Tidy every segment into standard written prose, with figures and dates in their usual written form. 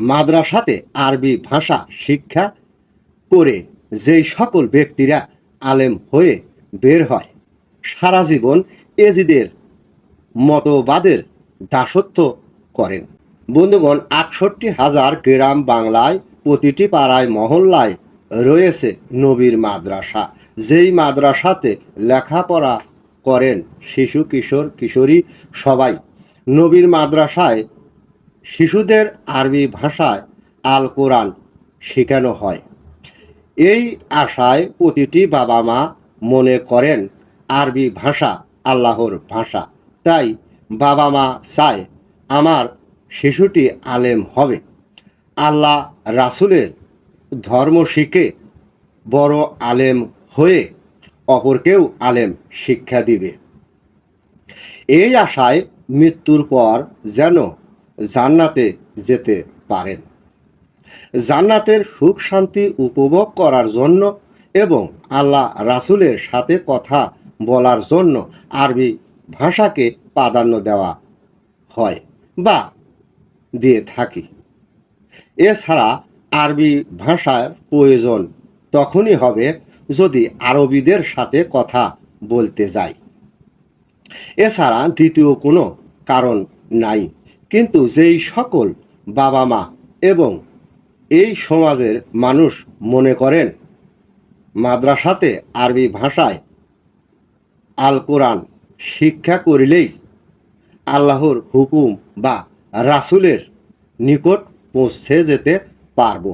মাদ্রাসাতে আরবি ভাষা শিক্ষা করে যেই সকল ব্যক্তিরা আলেম হয়ে বের হয়, সারা জীবন এজিদের মতবাদের দাসত্ব করেন। বন্ধুগণ, ৬৮,০০০ গ্রাম বাংলায় প্রতিটি পাড়ায় মহল্লায় রয়েছে নবীর মাদ্রাসা। যেই মাদ্রাসাতে লেখাপড়া করেন শিশু, কিশোর, কিশোরী সবাই। নবীর মাদ্রাসায় শিশুদের আরবি ভাষায় আল কোরআন শেখানো হয়। এই আশায় প্রতিটি বাবা মা মনে করেন আরবি ভাষা আল্লাহর ভাষা। তাই বাবা মা চায় আমার শিশুটি আলেম হবে, আল্লাহ রাসূলের ধর্ম শিখে বড় আলেম হয়ে অপরকেও আলেম শিক্ষা দিবে। এই আশায় মৃত্যুর পর যেন জান্নাতে যেতে পারেন। জান্নাতের সুখ শান্তি উপভোগ করার জন্য এবং আল্লাহ রাসূলের সাথে কথা বলার জন্য আরবি ভাষাকে প্রাধান্য দেওয়া হয় বা দিয়ে থাকি। এছাড়া আরবি ভাষার প্রয়োজন তখনই হবে যদি আরবিদের সাথে কথা বলতে যাই। এছাড়া দ্বিতীয় কোনো কারণ নাই। কিন্তু যেই সকল বাবা মা এবং এই সমাজের মানুষ মনে করেন মাদ্রাসাতে আরবি ভাষায় আল কোরআন শিক্ষা করিলেই আল্লাহর হুকুম বা রাসূলের নিকট পৌঁছে যেতে পারব,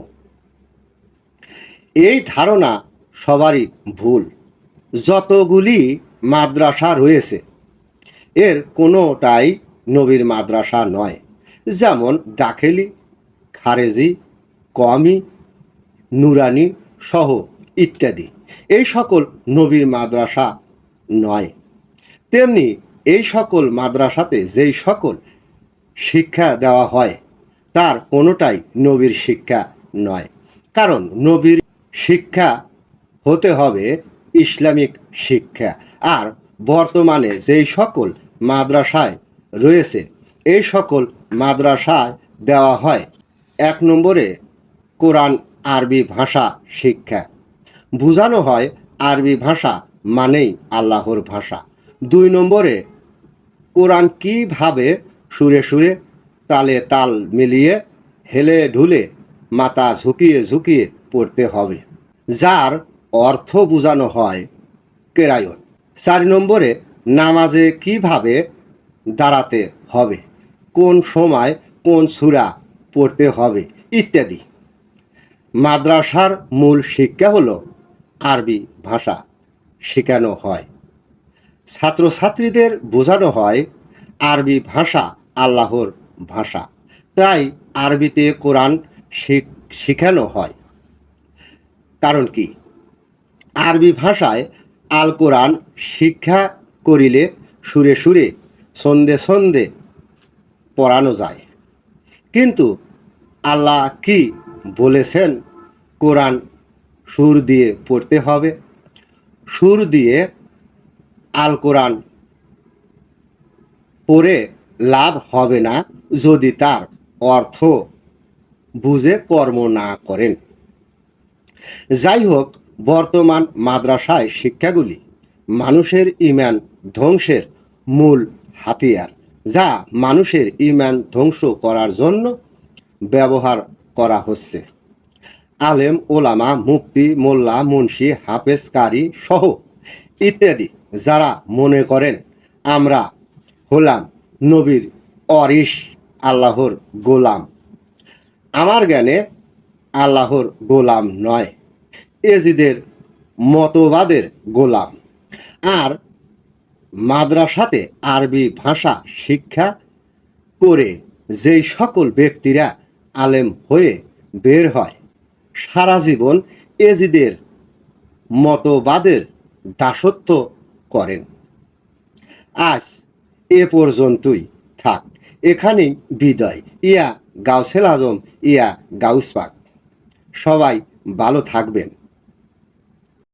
এই ধারণা সবারই ভুল। যতগুলি মাদ্রাসা রয়েছে এর কোনোটাই নবীর মাদ্রাসা নয়। যেমন দাখিলি, খারেজি, কওমি, নুরানি সহ ইত্যাদি এই সকল নবীর মাদ্রাসা নয়। তেমনি এই সকল মাদ্রাসাতে যেই সকল শিক্ষা দেওয়া হয় তার কোনোটাই নবীর শিক্ষা নয়। কারণ নবীর শিক্ষা হতে হবে ইসলামিক শিক্ষা। আর বর্তমানে যেই সকল মাদ্রাসায় রয়েছে এই সকল মাদ্রাসায় দেওয়া হয় ১ নম্বরে কোরআন আরবি ভাষা শিক্ষা, বোঝানো হয় আরবি ভাষা মানেই আল্লাহর ভাষা। ২ নম্বরে কোরআন কিভাবে সুরে সুরে তালে তাল মিলিয়ে হেলে ঢুলে মাথা ঝুঁকিয়ে ঝুঁকিয়ে পড়তে হবে, যার অর্থ বোঝানো হয় কেরায়ত। ৪ নম্বরে নামাজে কিভাবে দাঁড়াতে হবে, কোন সময় কোন সূরা পড়তে হবে ইত্যাদি। মাদ্রাসার মূল শিক্ষা হলো আরবি ভাষা শেখানো হয়। ছাত্রছাত্রীদের বোঝানো হয় আরবি ভাষা আল্লাহর ভাষা। তাই আরবিতে কোরআন শেখানো হয়। কারণ কি? আরবি ভাষায় আল কোরআন শিক্ষা করিলে সুরে সুরে ছন্দে ছন্দে পড়ানো যায়। কিন্তু আল্লাহ কি বলেছেন কোরআন সুর দিয়ে পড়তে হবে? সুর দিয়ে আল কোরআন পড়ে লাভ হবে না যদি তার অর্থ বুঝে কর্ম না করেন। যাই হোক, বর্তমান মাদ্রাসায় শিক্ষাগুলি মানুষের ঈমান ধ্বংসের মূল হাতিয়ার, যা মানুষের ঈমান ধ্বংস করার জন্য ব্যবহার করা হচ্ছে। আলেম, ওলামা, মুফতি, মোল্লা, মুন্সি, হাফেজ, কারি সহ ইত্যাদি যারা মনে করেন আমরা হলাম নবীর ওয়ারিস, আল্লাহর গোলাম, আমার জ্ঞানে আল্লাহর গোলাম নয়, এজিদের মতবাদের গোলাম। আর মাদ্রাসাতে আরবি ভাষা শিক্ষা করে যেই সকল ব্যক্তিরা আলেম হয়ে বের হয় সারা জীবন এজিদের মতবাদের দাসত্ব করেন। আজ এ পর্যন্তই থাক, এখানেই বিদায়। ইয়া গাউসুল আজম, ইয়া গাউস পাক। সবাই ভালো থাকবেন।